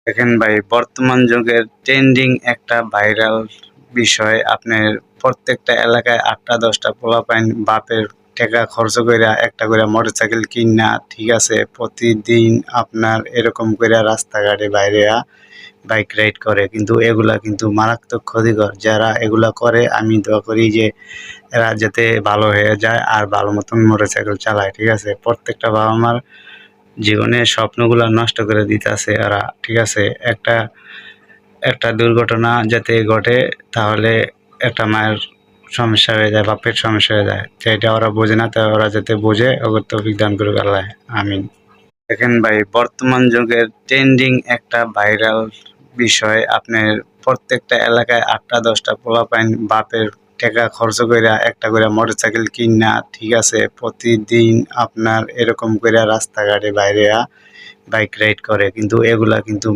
দেখেন ভাই, বর্তমান যুগের ট্রেন্ডিং একটা ভাইরাল বিষয় আপনার প্রত্যেকটা এলাকায় ৮টা ১০টা পোলাপাইন বাপের টাকা খরচ কইরা একটা করে মোটরসাইকেল কিনা, ঠিক আছে? প্রতিদিন আপনার এরকম কইরা রাস্তাঘাটে বাইরেয়া বাইক রাইড করে। কিন্তু এগুলা কিন্তু মারাত্মক ক্ষতিকর। যারা এগুলা করে আমি দোয়া করি যে এরা যাতে ভালো হয়ে যায় আর ভালো মতন মোটরসাইকেল চালায়, ঠিক আছে? প্রত্যেকটা বাবা-মার জীবনের স্বপ্নগুলা নষ্ট করে দিতেছে এরা, ঠিক আছে? একটা একটা দুর্ঘটনা যাতে ঘটে তাহলে একটা মায়ের সমস্যা হয়ে যায়, বাপের সমস্যা হয়ে যায়। তো এটা ওরা বোঝে না, তো ওরা যাতে বোঝে ওদের তৌফিক দান করুক আল্লাহ। আমিন। দেখেন ভাই, বর্তমান যুগের ট্রেন্ডিং একটা ভাইরাল বিষয় আপনার প্রত্যেকটা এলাকায় ৮টা ১০টা পোলাপাইন বাপের টাকা খরচ কইরা একটা করে মোটরসাইকেল কিনা, ঠিক আছে? প্রতিদিন আপনার এরকম কইরা রাস্তাঘাটে বাইরেয়া বাইক রাইড করে। কিন্তু এগুলা কিন্তু